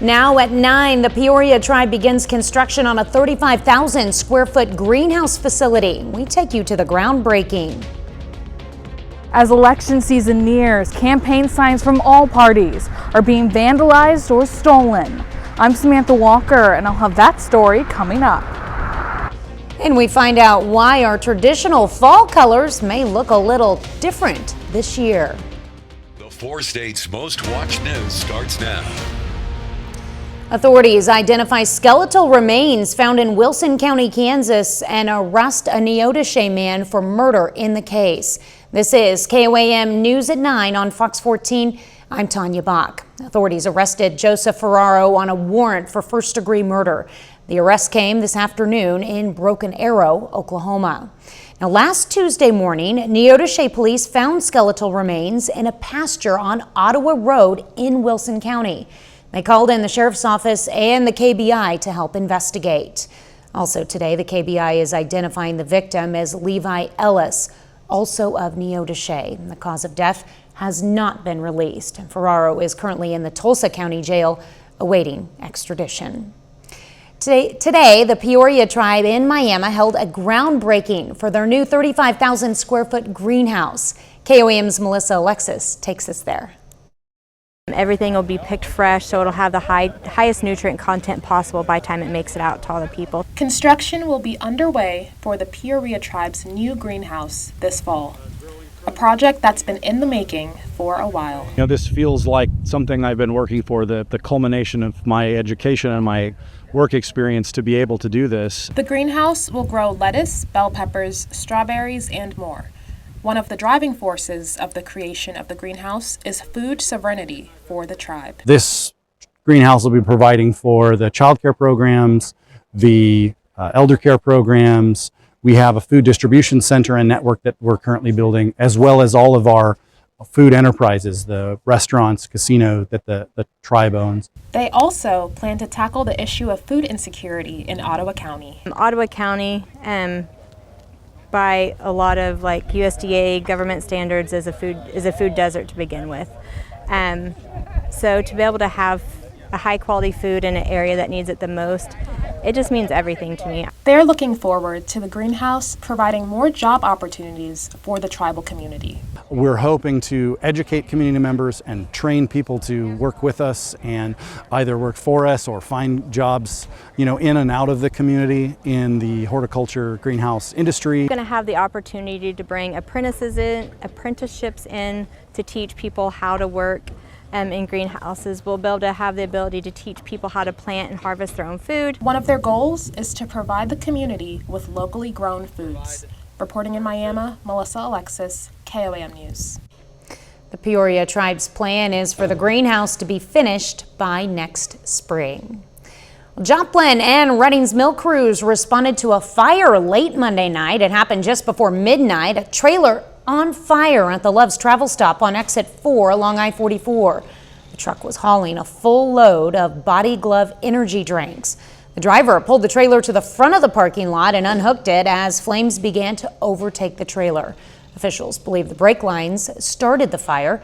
Now at 9, the Peoria Tribe begins construction on a 35,000 square foot greenhouse facility. We take you to the groundbreaking. As election season nears, campaign signs from all parties are being vandalized or stolen. I'm Samantha Walker, and I'll have that story coming up. And we find out why our traditional fall colors may look a little different this year. The 4 states' most watched news starts now. Authorities identify skeletal remains found in Wilson County, Kansas, and arrest a Neodesha man for murder in the case. This is KOAM News at 9 on Fox 14. I'm Tanya Bach. Authorities arrested Joseph Ferraro on a warrant for first-degree murder. The arrest came this afternoon in Broken Arrow, Oklahoma. Now, last Tuesday morning, Neodesha police found skeletal remains in a pasture on Ottawa Road in Wilson County. They called in the sheriff's office and the KBI to help investigate. Also today, the KBI is identifying the victim as Levi Ellis, also of Neodesha. The cause of death has not been released. Ferraro is currently in the Tulsa County Jail awaiting extradition. Today, the Peoria Tribe in Miami held a groundbreaking for their new 35,000 square foot greenhouse. KOAM's Melissa Alexis takes us there. Everything will be picked fresh, so it'll have the highest nutrient content possible by the time it makes it out to all the people. Construction will be underway for the Peoria Tribe's new greenhouse this fall, a project that's been in the making for a while. You know, this feels like something I've been working for, the culmination of my education and my work experience to be able to do this. The greenhouse will grow lettuce, bell peppers, strawberries, and more. One of the driving forces of the creation of the greenhouse is food sovereignty for the tribe. This greenhouse will be providing for the child care programs, the elder care programs. We have a food distribution center and network that we're currently building, as well as all of our food enterprises, the restaurants, casino that the tribe owns. They also plan to tackle the issue of food insecurity in Ottawa County. Ottawa County, by a lot of like USDA government standards, is a food desert to begin with. So to be able to have a high quality food in an area that needs it the most, it just means everything to me. They're looking forward to the greenhouse providing more job opportunities for the tribal community. We're hoping to educate community members and train people to work with us and either work for us or find jobs, in and out of the community in the horticulture greenhouse industry. We're going to have the opportunity to bring apprenticeships in to teach people how to work in greenhouses. We'll be able to have the ability to teach people how to plant and harvest their own food. One of their goals is to provide the community with locally grown foods. Reporting in Miami, Melissa Alexis, KOAM News. The Peoria Tribe's plan is for the greenhouse to be finished by next spring. Joplin and Redding's mill crews responded to a fire late Monday night. It happened just before midnight. A trailer on fire at the Love's Travel Stop on exit 4 along I-44. The truck was hauling a full load of Body Glove energy drinks. The driver pulled the trailer to the front of the parking lot and unhooked it as flames began to overtake the trailer. Officials believe the brake lines started the fire.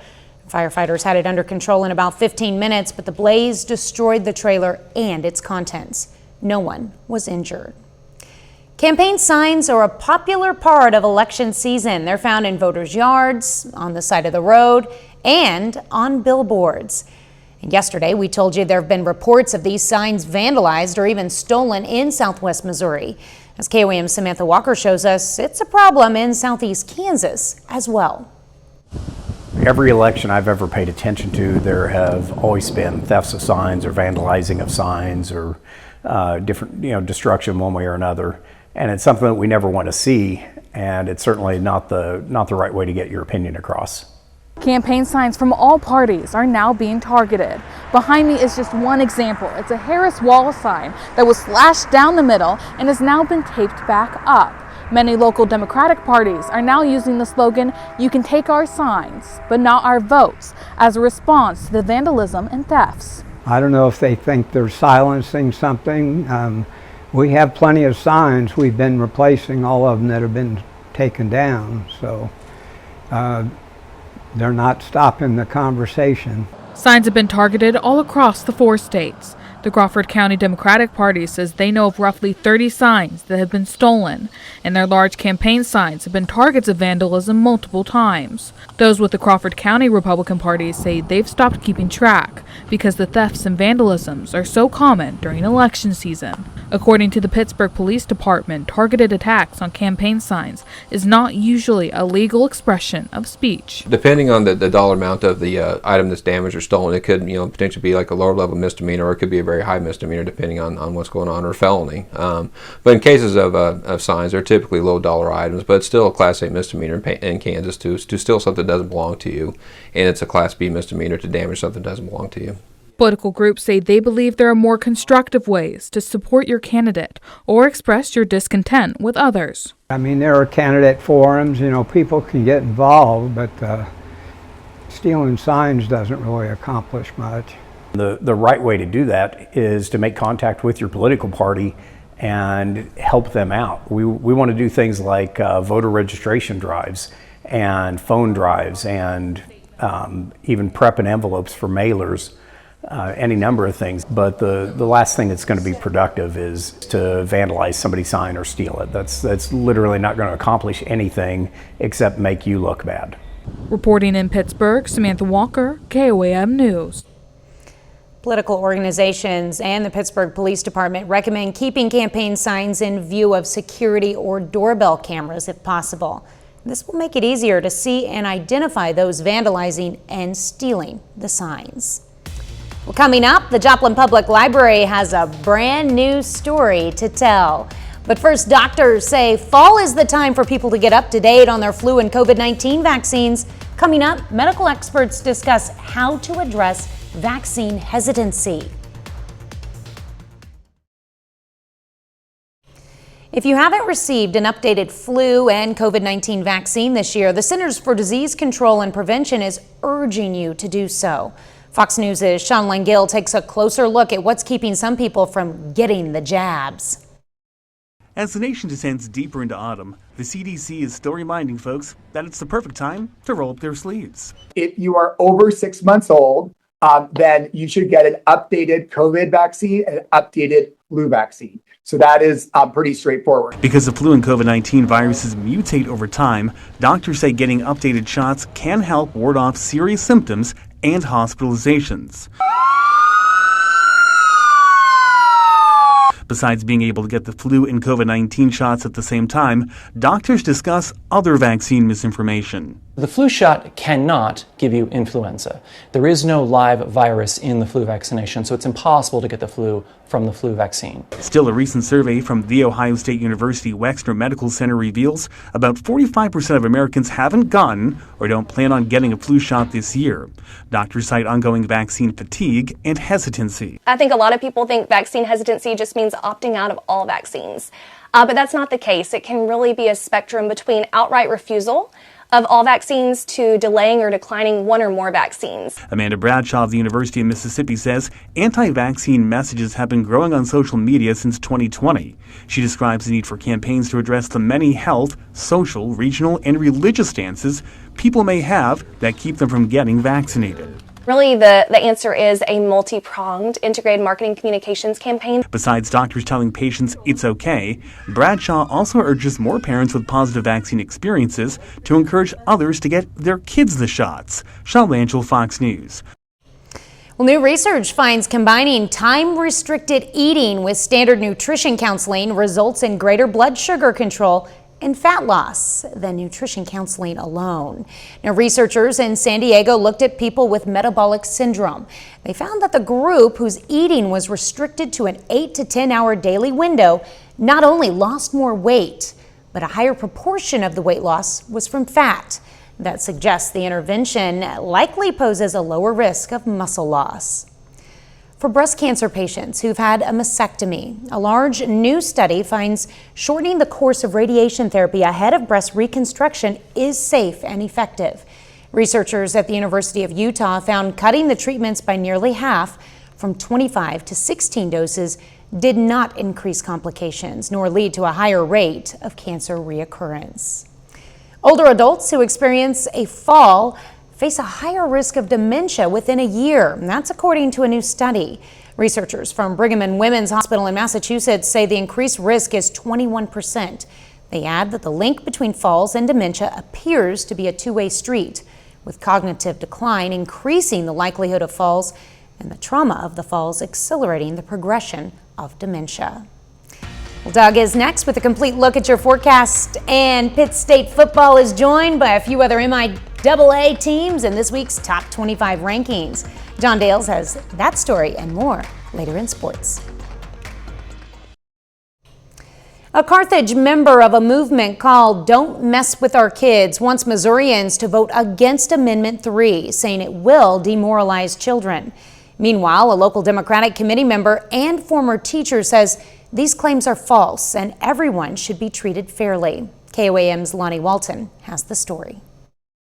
Firefighters had it under control in about 15 minutes, but the blaze destroyed the trailer and its contents. No one was injured. Campaign signs are a popular part of election season. They're found in voters' yards, on the side of the road, and on billboards. And yesterday, we told you there have been reports of these signs vandalized or even stolen in southwest Missouri. As KOAM's Samantha Walker shows us, it's a problem in southeast Kansas as well. Every election I've ever paid attention to, there have always been thefts of signs or vandalizing of signs or different, destruction one way or another. And it's something that we never want to see, and it's certainly not the right way to get your opinion across. Campaign signs from all parties are now being targeted. Behind me is just one example. It's a Harris Wall sign that was slashed down the middle and has now been taped back up. Many local Democratic parties are now using the slogan, "You can take our signs, but not our votes," as a response to the vandalism and thefts. I don't know if they think they're silencing something. We have plenty of signs. We've been replacing all of them that have been taken down, so they're not stopping the conversation. Signs have been targeted all across the 4 states. The Crawford County Democratic Party says they know of roughly 30 signs that have been stolen, and their large campaign signs have been targets of vandalism multiple times. Those with the Crawford County Republican Party say they've stopped keeping track because the thefts and vandalisms are so common during election season. According to the Pittsburgh Police Department, targeted attacks on campaign signs is not usually a legal expression of speech. Depending on the dollar amount of the item that's damaged or stolen, it could potentially be like a lower level misdemeanor, or it could be a very high misdemeanor depending on what's going on, or felony. But in cases of signs, they're typically low dollar items, but it's still a Class A misdemeanor in Kansas to steal something that doesn't belong to you, and it's a Class B misdemeanor to damage something that doesn't belong to you. Political groups say they believe there are more constructive ways to support your candidate or express your discontent with others. I mean, there are candidate forums, people can get involved, but stealing signs doesn't really accomplish much. The right way to do that is to make contact with your political party and help them out. We want to do things like voter registration drives and phone drives and even prepping envelopes for mailers. Any number of things, but the last thing that's going to be productive is to vandalize somebody's sign or steal it. That's literally not going to accomplish anything except make you look bad. Reporting in Pittsburgh, Samantha Walker, KOAM News. Political organizations and the Pittsburgh Police Department recommend keeping campaign signs in view of security or doorbell cameras if possible. This will make it easier to see and identify those vandalizing and stealing the signs. Well, coming up, the Joplin Public Library has a brand new story to tell. But first, doctors say fall is the time for people to get up to date on their flu and COVID-19 vaccines. Coming up, medical experts discuss how to address vaccine hesitancy. If you haven't received an updated flu and COVID-19 vaccine this year, the Centers for Disease Control and Prevention is urging you to do so. Fox News' Sean Langill takes a closer look at what's keeping some people from getting the jabs. As the nation descends deeper into autumn, the CDC is still reminding folks that it's the perfect time to roll up their sleeves. If you are over 6 months old, then you should get an updated COVID vaccine and an updated flu vaccine. So that is pretty straightforward. Because the flu and COVID-19 viruses mutate over time, doctors say getting updated shots can help ward off serious symptoms and hospitalizations. Besides being able to get the flu and COVID-19 shots at the same time, doctors discuss other vaccine misinformation. The flu shot cannot give you influenza. There is no live virus in the flu vaccination, so it's impossible to get the flu from the flu vaccine. Still, a recent survey from The Ohio State University Wexner Medical Center reveals about 45% of Americans haven't gotten or don't plan on getting a flu shot this year. Doctors cite ongoing vaccine fatigue and hesitancy. I think a lot of people think vaccine hesitancy just means opting out of all vaccines, but that's not the case. It can really be a spectrum between outright refusal of all vaccines to delaying or declining one or more vaccines. Amanda Bradshaw of the University of Mississippi says anti-vaccine messages have been growing on social media since 2020. She describes the need for campaigns to address the many health, social, regional, and religious stances people may have that keep them from getting vaccinated. Really, the answer is a multi-pronged integrated marketing communications campaign. Besides doctors telling patients it's okay, Bradshaw also urges more parents with positive vaccine experiences to encourage others to get their kids the shots. Sean Langill, Fox News. Well, new research finds combining time-restricted eating with standard nutrition counseling results in greater blood sugar control and fat loss than nutrition counseling alone. Now, researchers in San Diego looked at people with metabolic syndrome. They found that the group whose eating was restricted to an 8 to 10 hour daily window not only lost more weight, but a higher proportion of the weight loss was from fat. That suggests the intervention likely poses a lower risk of muscle loss. For breast cancer patients who've had a mastectomy, a large new study finds shortening the course of radiation therapy ahead of breast reconstruction is safe and effective. Researchers at the University of Utah found cutting the treatments by nearly half, from 25 to 16 doses, did not increase complications nor lead to a higher rate of cancer reoccurrence. Older adults who experience a fall face a higher risk of dementia within a year. And that's according to a new study. Researchers from Brigham and Women's Hospital in Massachusetts say the increased risk is 21%. They add that the link between falls and dementia appears to be a two-way street, with cognitive decline increasing the likelihood of falls and the trauma of the falls accelerating the progression of dementia. Well, Doug is next with a complete look at your forecast, and Pitt State football is joined by a few other MIAA teams in this week's top 25 rankings. John Dales has that story and more later in sports. A Carthage member of a movement called Don't Mess With Our Kids wants Missourians to vote against Amendment 3, saying it will demoralize children. Meanwhile, a local Democratic committee member and former teacher says these claims are false and everyone should be treated fairly. KOAM's Lonnie Walton has the story.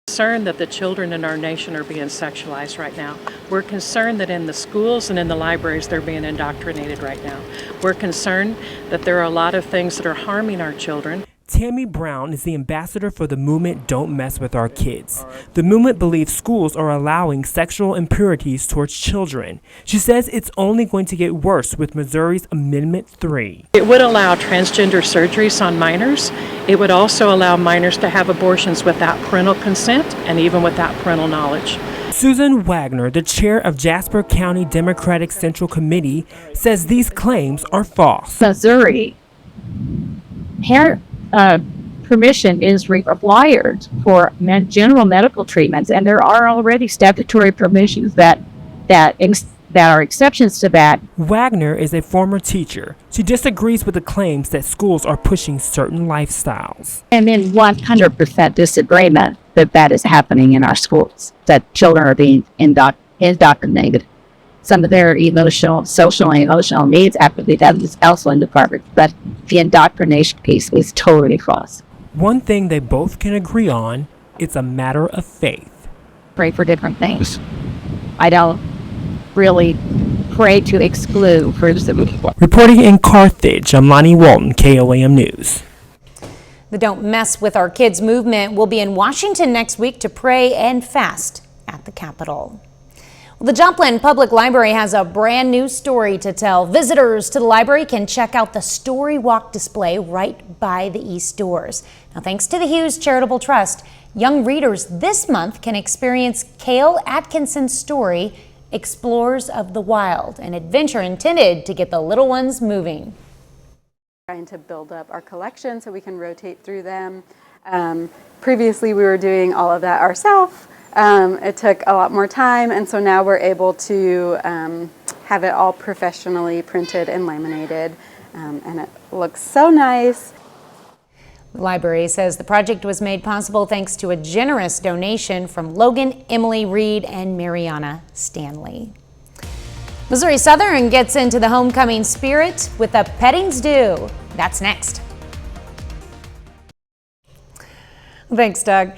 Concerned that the children in our nation are being sexualized right now. We're concerned that in the schools and in the libraries they're being indoctrinated right now. We're concerned that there are a lot of things that are harming our children. Tammy Brown is the ambassador for the movement Don't Mess With Our Kids. The movement believes schools are allowing sexual impurities towards children. She says it's only going to get worse with Missouri's Amendment 3. It would allow transgender surgeries on minors. It would also allow minors to have abortions without parental consent and even without parental knowledge. Susan Wagner, the chair of Jasper County Democratic Central Committee, says these claims are false. Missouri, permission is required for general medical treatments, and there are already statutory permissions that are exceptions to that. Wagner is a former teacher. She disagrees with the claims that schools are pushing certain lifestyles. I'm in 100% disagreement that is happening in our schools, that children are being indoctrinated. Some of their social and emotional needs have to be done in the counseling department, but the indoctrination piece is totally false. One thing they both can agree on, it's a matter of faith. Pray for different things. I don't really pray to exclude for the Reporting in Carthage, I'm Lonnie Walton, KOAM News. The Don't Mess With Our Kids movement will be in Washington next week to pray and fast at the Capitol. The Joplin Public Library has a brand new story to tell. Visitors to the library can check out the Story Walk display right by the east doors. Now, thanks to the Hughes Charitable Trust, young readers this month can experience Cale Atkinson's story, Explorers of the Wild, an adventure intended to get the little ones moving. Trying to build up our collection so we can rotate through them. Previously, we were doing all of that ourselves. It took a lot more time, and so now we're able to have it all professionally printed and laminated, and it looks so nice. The library says the project was made possible thanks to a generous donation from Logan, Emily Reed, and Mariana Stanley. Missouri Southern gets into the homecoming spirit with a petting's due. That's next. Thanks, Doug.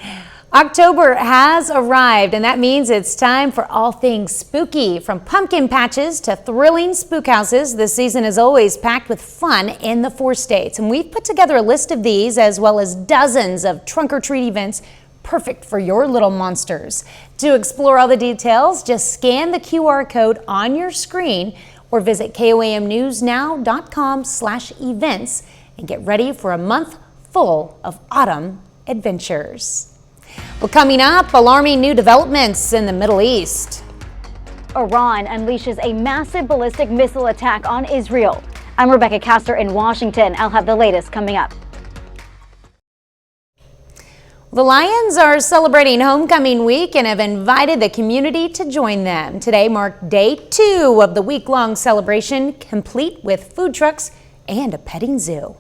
October has arrived, and that means it's time for all things spooky. From pumpkin patches to thrilling spook houses, this season is always packed with fun in the 4 states. And we've put together a list of these, as well as dozens of trunk-or-treat events perfect for your little monsters. To explore all the details, just scan the QR code on your screen or visit koamnewsnow.com/events and get ready for a month full of autumn adventures. Well, coming up, alarming new developments in the Middle East. Iran unleashes a massive ballistic missile attack on Israel. I'm Rebecca Castor in Washington. I'll have the latest coming up. The Lions are celebrating homecoming week and have invited the community to join them. Today marked day 2 of the week-long celebration, complete with food trucks and a petting zoo.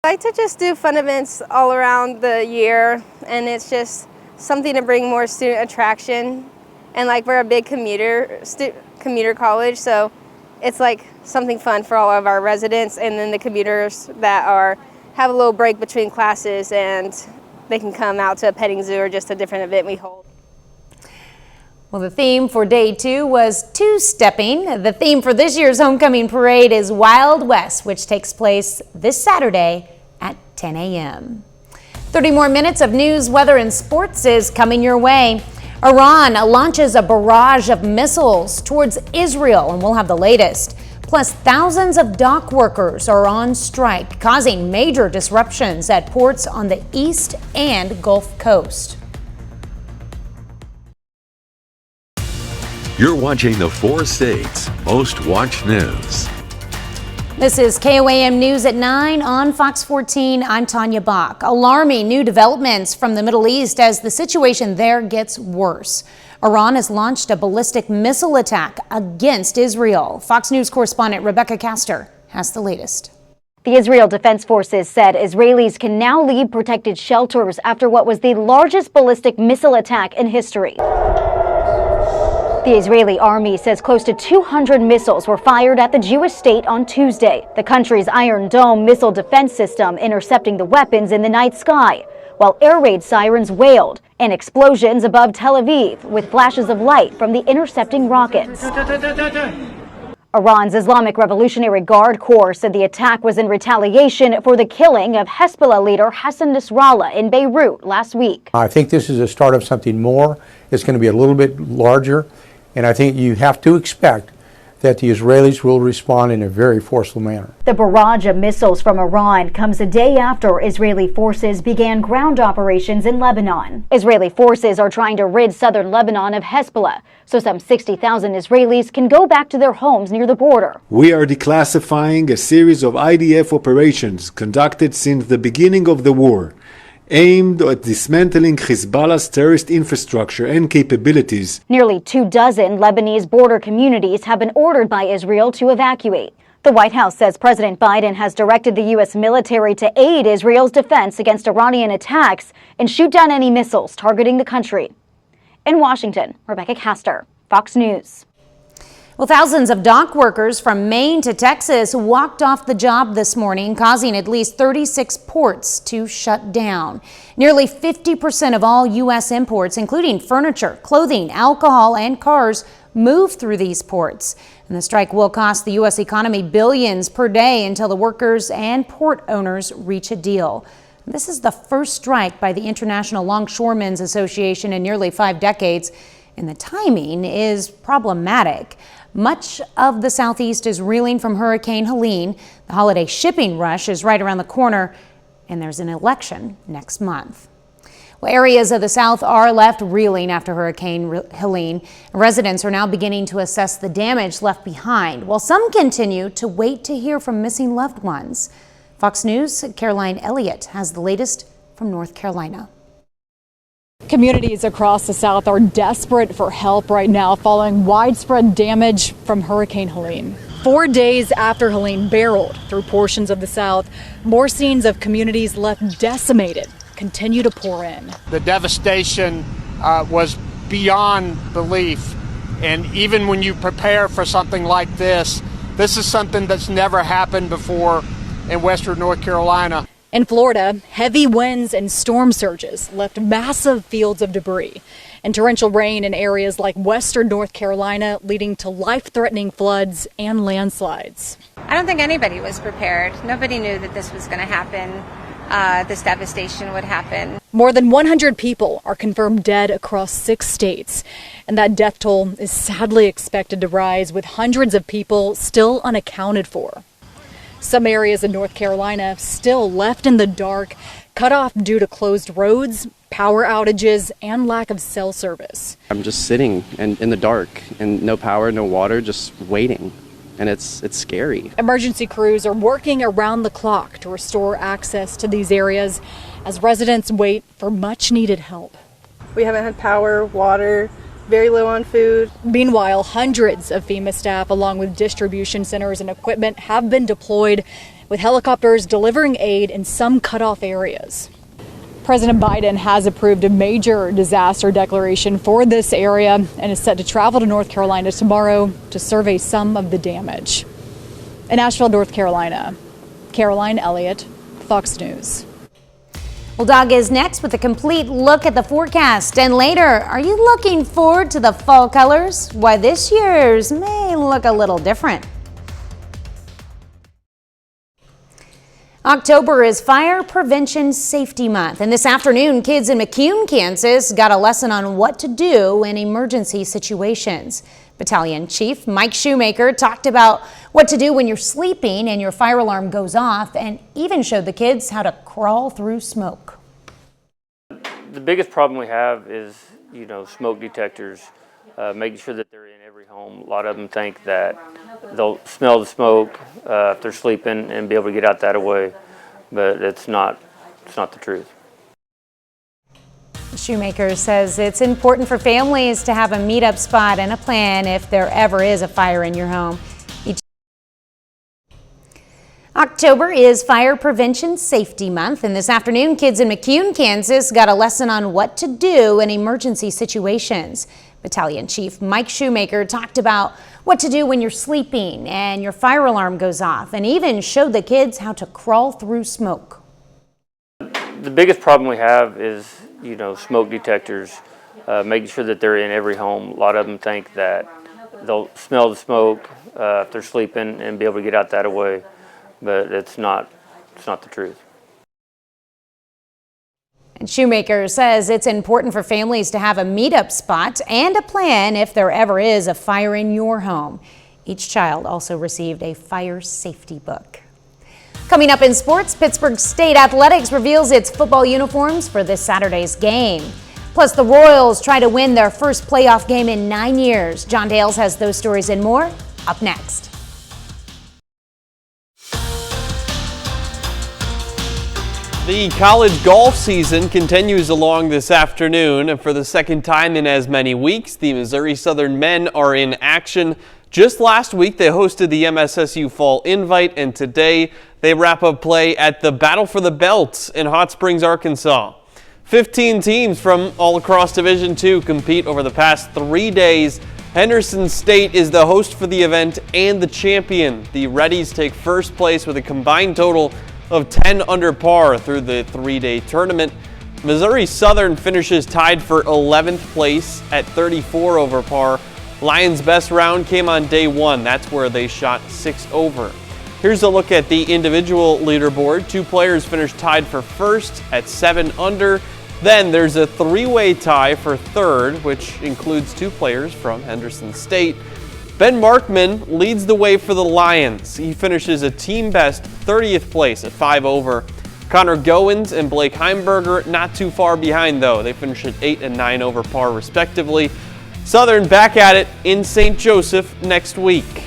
I like to just do fun events all around the year, and it's just something to bring more student attraction. And like we're a big commuter college, so it's like something fun for all of our residents and then the commuters that have a little break between classes, and they can come out to a petting zoo or just a different event we hold. Well, the theme for day 2 was two-stepping. The theme for this year's homecoming parade is Wild West, which takes place this Saturday at 10 a.m. 30 more minutes of news, weather, and sports is coming your way. Iran launches a barrage of missiles towards Israel, and we'll have the latest. Plus, thousands of dock workers are on strike, causing major disruptions at ports on the East and Gulf Coast. You're watching the 4 states' most watched news. This is KOAM News at 9 on Fox 14. I'm Tanya Bach. Alarming new developments from the Middle East as the situation there gets worse. Iran has launched a ballistic missile attack against Israel. Fox News correspondent Rebecca Castor has the latest. The Israel Defense Forces said Israelis can now leave protected shelters after what was the largest ballistic missile attack in history. The Israeli army says close to 200 missiles were fired at the Jewish state on Tuesday, the country's Iron Dome missile defense system intercepting the weapons in the night sky, while air raid sirens wailed and explosions above Tel Aviv with flashes of light from the intercepting rockets. Iran's Islamic Revolutionary Guard Corps said the attack was in retaliation for the killing of Hezbollah leader Hassan Nasrallah in Beirut last week. I think this is a start of something more. It's going to be a little bit larger. And I think you have to expect that the Israelis will respond in a very forceful manner. The barrage of missiles from Iran comes a day after Israeli forces began ground operations in Lebanon. Israeli forces are trying to rid southern Lebanon of Hezbollah, so some 60,000 Israelis can go back to their homes near the border. We are declassifying a series of IDF operations conducted since the beginning of the war, aimed at dismantling Hezbollah's terrorist infrastructure and capabilities. Nearly 24 Lebanese border communities have been ordered by Israel to evacuate. The White House says President Biden has directed the U.S. military to aid Israel's defense against Iranian attacks and shoot down any missiles targeting the country. In Washington, Rebecca Castor, Fox News. Well, thousands of dock workers from Maine to Texas walked off the job this morning, causing at least 36 ports to shut down. Nearly 50% of all U.S. imports, including furniture, clothing, alcohol, and cars, move through these ports. And the strike will cost the U.S. economy billions per day until the workers and port owners reach a deal. This is the first strike by the International Longshoremen's Association in nearly 5 decades, and the timing is problematic. Much of the Southeast is reeling from Hurricane Helene. The holiday shipping rush is right around the corner, and there's an election next month. Well, areas of the South are left reeling after Hurricane Helene. Residents are now beginning to assess the damage left behind, while some continue to wait to hear from missing loved ones. Fox News' Caroline Elliott has the latest from North Carolina. Communities across the South are desperate for help right now following widespread damage from Hurricane Helene. 4 days after Helene barreled through portions of the South, more scenes of communities left decimated continue to pour in. The devastation was beyond belief, and even when you prepare for something like this is something that's never happened before in Western North Carolina. In Florida, heavy winds and storm surges left massive fields of debris, and torrential rain in areas like Western North Carolina leading to life-threatening floods and landslides. I don't think anybody was prepared. Nobody knew that this was going to happen, this devastation would happen. More than 100 people are confirmed dead across 6 states, and that death toll is sadly expected to rise, with hundreds of people still unaccounted for. Some areas in North Carolina still left in the dark, cut off due to closed roads, power outages, and lack of cell service. I'm just sitting in the dark and no power, no water, just waiting. And it's scary. Emergency crews are working around the clock to restore access to these areas as residents wait for much needed help. We haven't had power, water, very low on food. Meanwhile, hundreds of FEMA staff, along with distribution centers and equipment, have been deployed, with helicopters delivering aid in some cut-off areas. President Biden has approved a major disaster declaration for this area and is set to travel to North Carolina tomorrow to survey some of the damage. In Asheville, North Carolina, Caroline Elliott, Fox News. Well, Doug is next with a complete look at the forecast. And later, are you looking forward to the fall colors? Why, this year's may look a little different. October is Fire Prevention Safety Month, and this afternoon, kids in McCune, Kansas got a lesson on what to do in emergency situations. Battalion Chief Mike Shoemaker talked about what to do when you're sleeping and your fire alarm goes off, and even showed the kids how to crawl through smoke. The biggest problem we have is, smoke detectors, making sure that they're in every home. A lot of them think that they'll smell the smoke if they're sleeping and be able to get out that way, but it's not the truth. Shoemaker says it's important for families to have a meetup spot and a plan if there ever is a fire in your home. October is Fire Prevention Safety Month, and this afternoon, kids in McCune, Kansas got a lesson on what to do in emergency situations. Battalion Chief Mike Shoemaker talked about what to do when you're sleeping and your fire alarm goes off, and even showed the kids how to crawl through smoke. The biggest problem we have is, smoke detectors, making sure that they're in every home. A lot of them think that they'll smell the smoke if they're sleeping and be able to get out that way, but it's not the truth. And Shoemaker says it's important for families to have a meetup spot and a plan if there ever is a fire in your home. Each child also received a fire safety book. Coming up in sports, Pittsburgh State Athletics reveals its football uniforms for this Saturday's game. Plus, the Royals try to win their first playoff game in 9 years. John Dales has those stories and more up next. The college golf season continues along this afternoon, and for the second time in as many weeks, the Missouri Southern men are in action. Just last week, they hosted the MSSU Fall Invite, and today they wrap up play at the Battle for the Belt in Hot Springs, Arkansas. 15 teams from all across Division II compete over the past 3 days. Henderson State is the host for the event and the champion. The Reddies take first place with a combined total of 10 under par through the 3-day tournament. Missouri Southern finishes tied for 11th place at 34 over par. Lions' best round came on day 1. That's where they shot 6 over. Here's a look at the individual leaderboard. 2 players finished tied for first at 7 under. Then there's a 3-way tie for third, which includes 2 players from Henderson State. Ben Markman leads the way for the Lions. He finishes a team-best 30th place at 5 over. Connor Goins and Blake Heimberger not too far behind, though. They finish at 8 and 9 over par, respectively. Southern back at it in St. Joseph next week.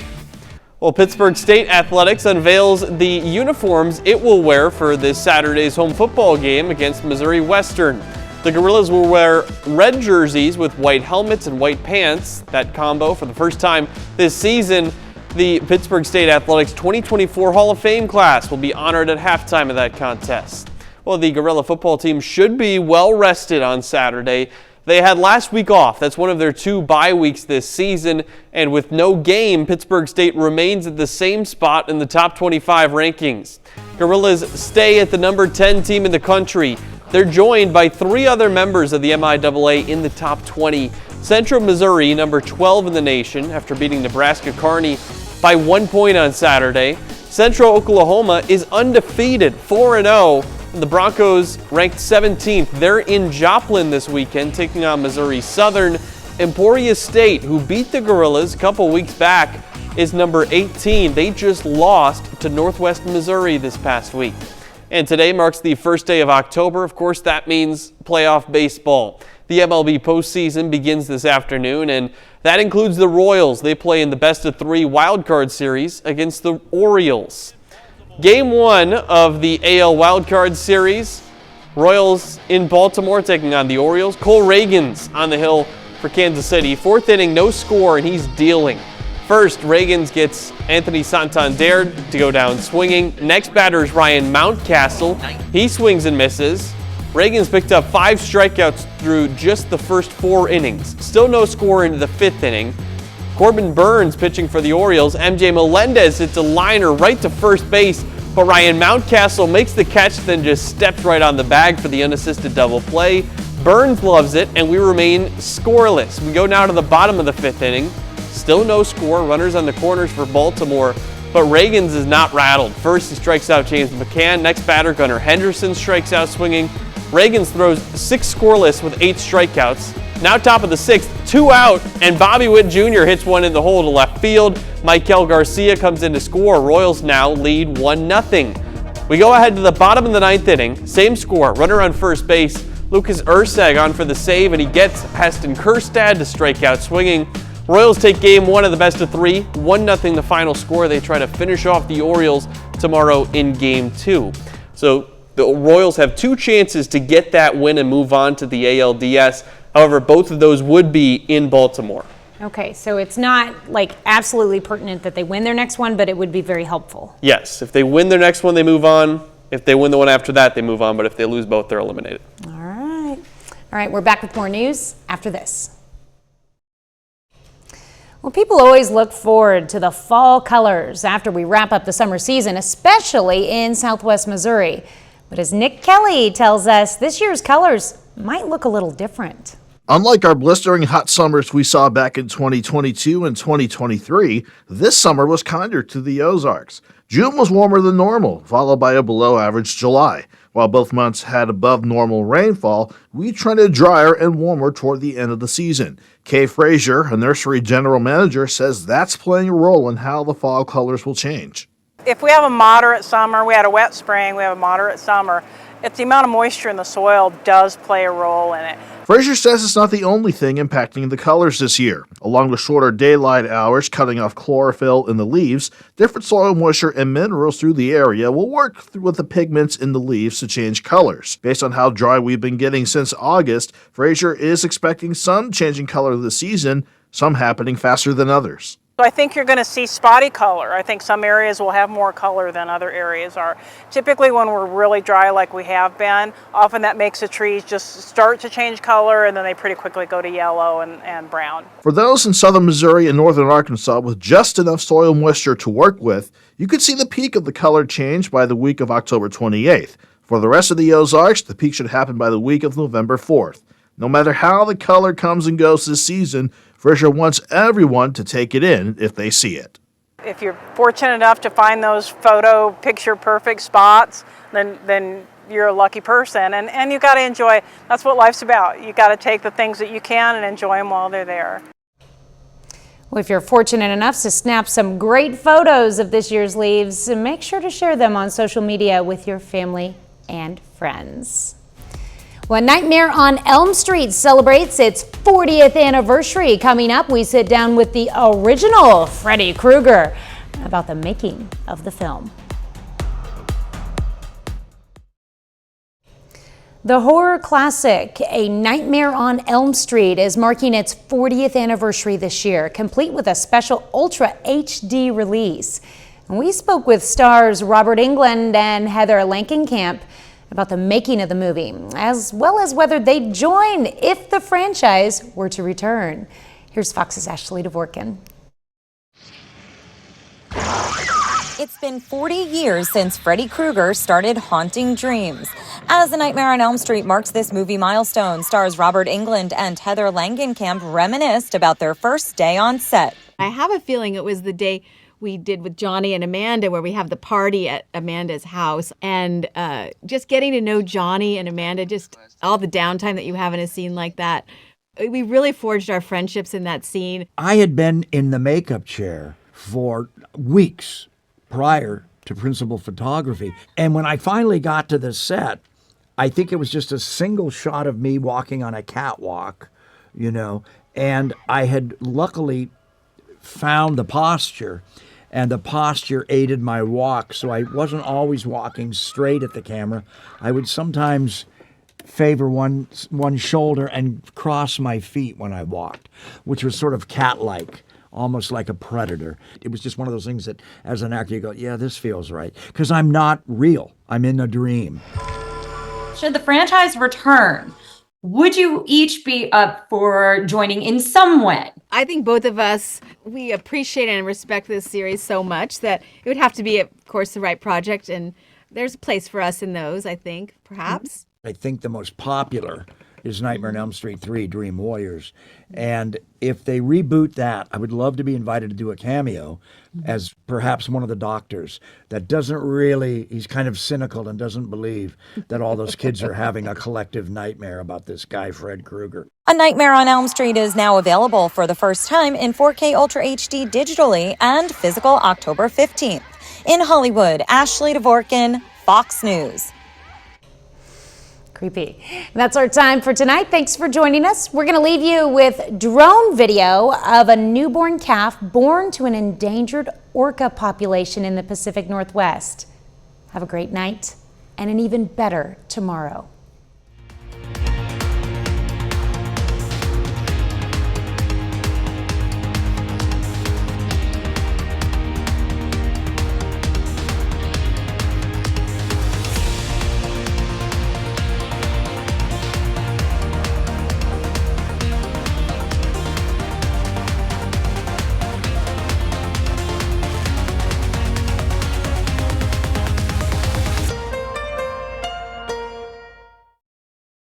Well, Pittsburgh State Athletics unveils the uniforms it will wear for this Saturday's home football game against Missouri Western. The Gorillas will wear red jerseys with white helmets and white pants. That combo for the first time this season. The Pittsburgh State Athletics 2024 Hall of Fame class will be honored at halftime of that contest. Well, the Gorilla football team should be well rested on Saturday. They had last week off. That's one of their 2 bye weeks this season. And with no game, Pittsburgh State remains at the same spot in the top 25 rankings. Gorillas stay at the number 10 team in the country. They're joined by 3 other members of the MIAA in the top 20. Central Missouri, number 12 in the nation, after beating Nebraska Kearney by 1 point on Saturday. Central Oklahoma is undefeated, 4-0. And the Broncos ranked 17th. They're in Joplin this weekend, taking on Missouri Southern. Emporia State, who beat the Gorillas a couple weeks back, is number 18. They just lost to Northwest Missouri this past week. And today marks the first day of October. Of course, that means playoff baseball. The MLB postseason begins this afternoon, and that includes the Royals. They play in the best-of-3 wildcard series against the Orioles. Game 1 of the AL wildcard series, Royals in Baltimore taking on the Orioles. Cole Reagans on the hill for Kansas City. 4th inning, no score, and he's dealing. First, Reagans gets Anthony Santander to go down swinging. Next batter is Ryan Mountcastle. He swings and misses. Reagans picked up 5 strikeouts through just the first 4 innings. Still no score into the 5th inning. Corbin Burns pitching for the Orioles. MJ Melendez hits a liner right to first base, but Ryan Mountcastle makes the catch, then just steps right on the bag for the unassisted double play. Burns loves it, and we remain scoreless. We go now to the bottom of the 5th inning. Still no score. Runners on the corners for Baltimore. but Reagan's is not rattled. First, he strikes out James McCann. Next batter, Gunnar Henderson strikes out swinging. Reagan's throws 6 scoreless with 8 strikeouts. Now top of the 6th, 2 out, and Bobby Witt Jr. hits one in the hole to left field. Michael Garcia comes in to score. Royals now lead 1-0. We go ahead to the bottom of the 9th inning. Same score, runner on first base. Lucas Urseg on for the save, and he gets Heston Kjerstad to strike out swinging. Royals take game 1 of the best of 3, 1-0 the final score. They try to finish off the Orioles tomorrow in game 2. So the Royals have 2 chances to get that win and move on to the ALDS. However, both of those would be in Baltimore. Okay, so it's not like absolutely pertinent that they win their next one, but it would be very helpful. Yes, if they win their next one, they move on. If they win the one after that, they move on. But if they lose both, they're eliminated. All right, we're back with more news after this. Well, people always look forward to the fall colors after we wrap up the summer season, especially in Southwest Missouri. But as Nick Kelly tells us, this year's colors might look a little different. Unlike our blistering hot summers we saw back in 2022 and 2023, this summer was kinder to the Ozarks. June was warmer than normal, followed by a below-average July. While both months had above-normal rainfall, we trended drier and warmer toward the end of the season. Kay Frazier, a nursery general manager, says that's playing a role in how the fall colors will change. If we have a moderate summer, we had a wet spring, we have a moderate summer, it's the amount of moisture in the soil does play a role in it. Frazier says it's not the only thing impacting the colors this year. Along with shorter daylight hours cutting off chlorophyll in the leaves, different soil moisture and minerals through the area will work with the pigments in the leaves to change colors. Based on how dry we've been getting since August, Frazier is expecting some changing color this season, some happening faster than others. So I think you're going to see spotty color. I think some areas will have more color than other areas are. Typically when we're really dry like we have been, often that makes the trees just start to change color and then they pretty quickly go to yellow and brown. For those in southern Missouri and northern Arkansas with just enough soil moisture to work with, you could see the peak of the color change by the week of October 28th. For the rest of the Ozarks, the peak should happen by the week of November 4th. No matter how the color comes and goes this season, Frazier wants everyone to take it in if they see it. If you're fortunate enough to find those photo picture perfect spots, then you're a lucky person. And you got to enjoy, that's what life's about. You got to take the things that you can and enjoy them while they're there. Well, if you're fortunate enough to snap some great photos of this year's leaves, make sure to share them on social media with your family and friends. Well, Nightmare on Elm Street celebrates its 40th anniversary. Coming up, we sit down with the original Freddy Krueger about the making of the film. The horror classic, A Nightmare on Elm Street, is marking its 40th anniversary this year, complete with a special Ultra HD release. And we spoke with stars Robert Englund and Heather Langenkamp about the making of the movie, as well as whether they'd join if the franchise were to return. Here's Fox's Ashley Dvorkin. It's been 40 years since Freddy Krueger started haunting dreams. As A Nightmare on Elm Street marks this movie milestone, stars Robert Englund and Heather Langenkamp reminisced about their first day on set. I have a feeling it was the day we did with Johnny and Amanda, where we have the party at Amanda's house, and just getting to know Johnny and Amanda, just all the downtime that you have in a scene like that. We really forged our friendships in that scene. I had been in the makeup chair for weeks prior to principal photography, and when I finally got to the set, I think it was just a single shot of me walking on a catwalk, and I had luckily found the posture, and the posture aided my walk, so I wasn't always walking straight at the camera. I would sometimes favor one shoulder and cross my feet when I walked, which was sort of cat-like, almost like a predator. It was just one of those things that, as an actor, you go, yeah, this feels right, because I'm not real. I'm in a dream. Should the franchise return, would you each be up for joining in some way? I think both of us, we appreciate and respect this series so much that it would have to be, of course, the right project, and there's a place for us in those, I think, perhaps. I think the most popular is Nightmare on Elm Street 3, Dream Warriors. And if they reboot that, I would love to be invited to do a cameo as perhaps one of the doctors that doesn't really, he's kind of cynical and doesn't believe that all those kids are having a collective nightmare about this guy, Fred Krueger. A Nightmare on Elm Street is now available for the first time in 4K Ultra HD digitally and physical October 15th. In Hollywood, Ashley Dvorkin, Fox News. Creepy. That's our time for tonight. Thanks for joining us. We're going to leave you with drone video of a newborn calf born to an endangered orca population in the Pacific Northwest. Have a great night and an even better tomorrow.